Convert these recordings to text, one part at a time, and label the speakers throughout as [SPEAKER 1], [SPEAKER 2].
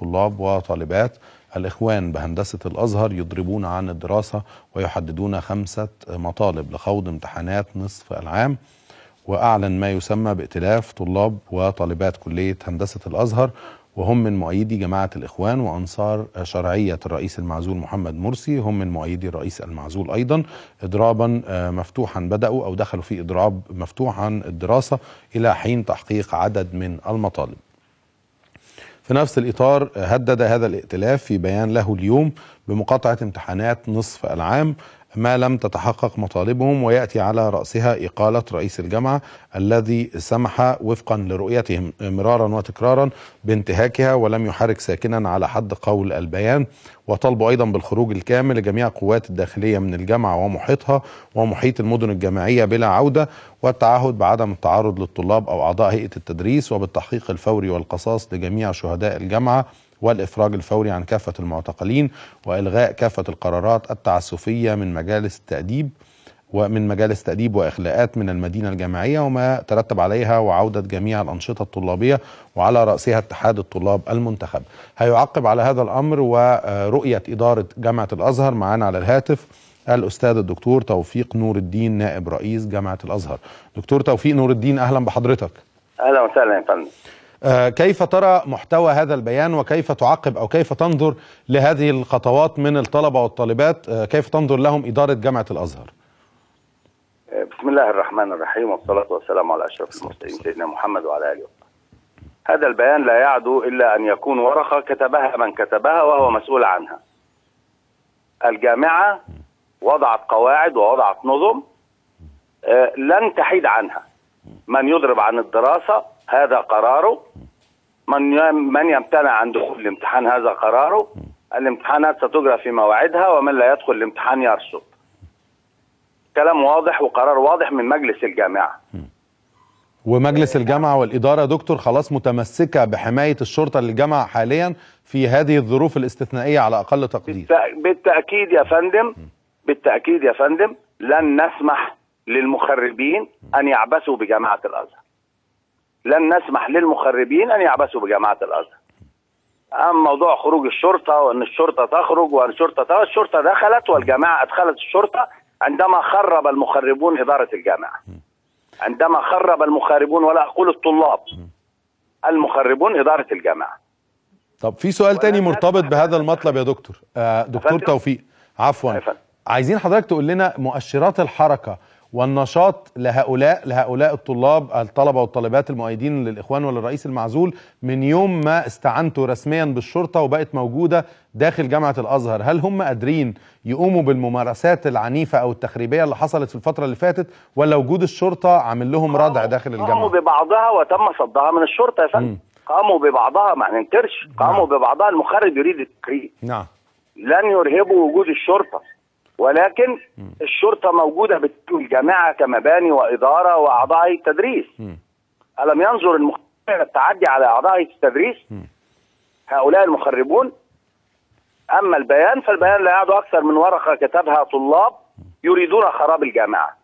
[SPEAKER 1] طلاب وطالبات الإخوان بهندسة الأزهر يضربون عن الدراسة ويحددون 5 مطالب لخوض امتحانات نصف العام. وأعلن ما يسمى بائتلاف طلاب وطالبات كلية هندسة الأزهر، وهم من مؤيدي جماعة الإخوان وأنصار شرعية الرئيس المعزول محمد مرسي، هم من مؤيدي الرئيس المعزول أيضا، إضرابا مفتوحا بدأوا أو دخلوا في إضراب مفتوح عن الدراسة إلى حين تحقيق عدد من المطالب. في نفس الإطار هدد هذا الائتلاف في بيان له اليوم بمقاطعة امتحانات نصف العام ما لم تتحقق مطالبهم، ويأتي على رأسها إقالة رئيس الجامعة الذي سمح وفقا لرؤيتهم مرارا وتكرارا بانتهاكها ولم يحرك ساكنا على حد قول البيان، وطلبوا أيضا بالخروج الكامل لجميع القوات الداخلية من الجامعة ومحيطها ومحيط المدن الجامعية بلا عودة، والتعهد بعدم التعرض للطلاب أو أعضاء هيئة التدريس، وبالتحقيق الفوري والقصاص لجميع شهداء الجامعة، والإفراج الفوري عن كافة المعتقلين، وإلغاء كافة القرارات التعسفية من مجالس تأديب وإخلاءات من المدينة الجامعية وما ترتب عليها، وعودة جميع الأنشطة الطلابية وعلى رأسها اتحاد الطلاب المنتخب. هيعقب على هذا الأمر ورؤية إدارة جامعة الأزهر معنا على الهاتف الأستاذ الدكتور توفيق نور الدين نائب رئيس جامعة الأزهر. دكتور توفيق نور الدين، أهلا بحضرتك.
[SPEAKER 2] أهلا وسهلا يا فندم.
[SPEAKER 1] كيف ترى محتوى هذا البيان وكيف تعقب أو كيف تنظر لهذه الخطوات من الطلبة والطالبات؟ كيف تنظر لهم إدارة جامعة الأزهر؟
[SPEAKER 2] بسم الله الرحمن الرحيم، والصلاة والسلام على أشرف المرسلين سيدنا محمد وعلى آله وصحبه. هذا البيان لا يعدو إلا أن يكون ورقة كتبها من كتبها وهو مسؤول عنها. الجامعة وضعت قواعد ووضعت نظم لن تحيد عنها. من يضرب عن الدراسة هذا قراره، من يمتنع عن دخول الامتحان هذا قراره. الامتحانات ستجرى في مواعيدها، ومن لا يدخل الامتحان يرسب. كلام واضح وقرار واضح من مجلس الجامعة.
[SPEAKER 1] ومجلس الجامعة والإدارة دكتور خلاص متمسكة بحماية الشرطة للجامعة حاليا في هذه الظروف الاستثنائية على أقل تقدير.
[SPEAKER 2] بالتأكيد يا فندم، بالتأكيد يا فندم، لن نسمح للمخربين أن يعبثوا بجامعة الأزهر. لن نسمح للمخربين أن يعبثوا بجامعة الأزهر. أما موضوع خروج الشرطة وأن الشرطة تخرج وأن الشرطة دخلت والجامعة أدخلت الشرطة عندما خرب المخربون إدارة الجامعة. عندما خرب المخربون، ولا أقول الطلاب، المخربون إدارة الجامعة.
[SPEAKER 1] طب في سؤال تاني مرتبط بهذا المطلب يا دكتور. دكتور توفيق، عفوا، عايزين حضرتك تقول لنا مؤشرات الحركة والنشاط لهؤلاء الطلبة والطالبات المؤيدين للإخوان وللرئيس المعزول من يوم ما استعنتوا رسميا بالشرطة وبقت موجودة داخل جامعة الأزهر. هل هم قادرين يقوموا بالممارسات العنيفة أو التخريبية اللي حصلت في الفترة اللي فاتت، ولا وجود الشرطة عامل لهم ردع داخل الجامعة؟
[SPEAKER 2] قاموا ببعضها وتم صدها من الشرطة يا فندم. قاموا ببعضها، ما ننكرش، قاموا ببعضها. المخرب يريد التخريب.
[SPEAKER 1] نعم. لن
[SPEAKER 2] يرهبوا وجود الشرطة، ولكن الشرطة موجودة بتحمي الجامعة كمباني وإدارة وأعضاء التدريس. ألم ينظر المخربين التعدي على أعضاء التدريس؟ هؤلاء المخربون. أما البيان فالبيان لا يعد أكثر من ورقة كتبها طلاب يريدون خراب الجامعة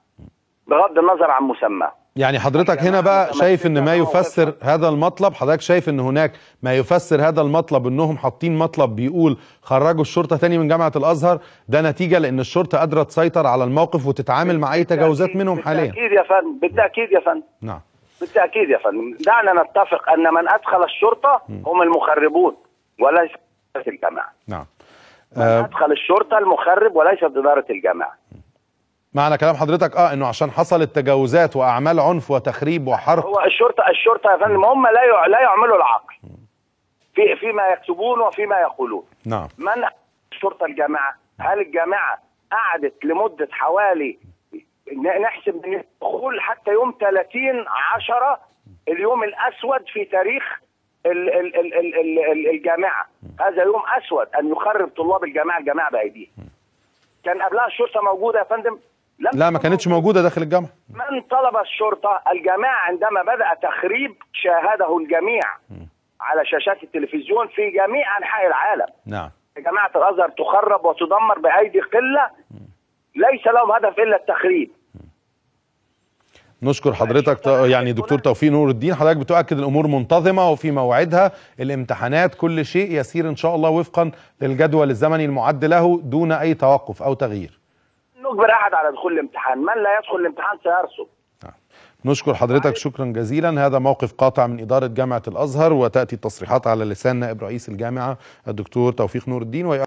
[SPEAKER 2] بغض النظر عن مسماه.
[SPEAKER 1] يعني حضرتك هنا بقى شايف ان ما يفسر هذا المطلب، حضرتك شايف ان هناك ما يفسر هذا المطلب انهم حاطين مطلب بيقول خرجوا الشرطة تاني من جامعة الازهر، ده نتيجة لان الشرطة قادرة تسيطر على الموقف وتتعامل مع اي تجاوزات منهم حاليا.
[SPEAKER 2] بالتأكيد يا فندم، بالتأكيد يا فندم.
[SPEAKER 1] نعم،
[SPEAKER 2] بالتأكيد يا فندم. دعنا نتفق ان من ادخل الشرطة هم المخربون وليس الجامعة.
[SPEAKER 1] نعم.
[SPEAKER 2] من ادخل الشرطة المخرب وليست إدارة الجامعة.
[SPEAKER 1] معنى كلام حضرتك انه عشان حصلت تجاوزات واعمال عنف وتخريب وحرق،
[SPEAKER 2] هو الشرطه يا فندم هم لا يعملوا العقل فيما يكتبون وفيما يقولون.
[SPEAKER 1] نعم.
[SPEAKER 2] من الشرطه الجامعه؟ هل الجامعه قعدت لمده حوالي نحسب من الدخول حتى يوم 30/10 اليوم الاسود في تاريخ الجامعه؟ هذا يوم اسود ان يخرب طلاب الجامعه بايديه. كان قبلها الشرطه موجوده يا فندم؟
[SPEAKER 1] لا، ما كانتش موجودة داخل الجامعة.
[SPEAKER 2] من طلب الشرطة؟ الجامعة عندما بدأ تخريب شاهده الجميع على شاشات التلفزيون في جميع أنحاء العالم.
[SPEAKER 1] نعم.
[SPEAKER 2] جامعة الأزهر تخرب وتدمر بأيدي قلة ليس لهم هدف إلا التخريب.
[SPEAKER 1] نشكر حضرتك يعني دكتور توفيق نور الدين. حضرتك بتؤكد الامور منتظمه وفي موعدها، الامتحانات كل شيء يسير ان شاء الله وفقا للجدول الزمني المعد له دون اي توقف او تغيير.
[SPEAKER 2] نجبر احد على دخول الامتحان، من لا يدخل الامتحان سيرسب.
[SPEAKER 1] نشكر حضرتك شكرا جزيلا. هذا موقف قاطع من إدارة جامعة الأزهر، وتأتي التصريحات على لسان نائب رئيس الجامعة الدكتور توفيق نور الدين.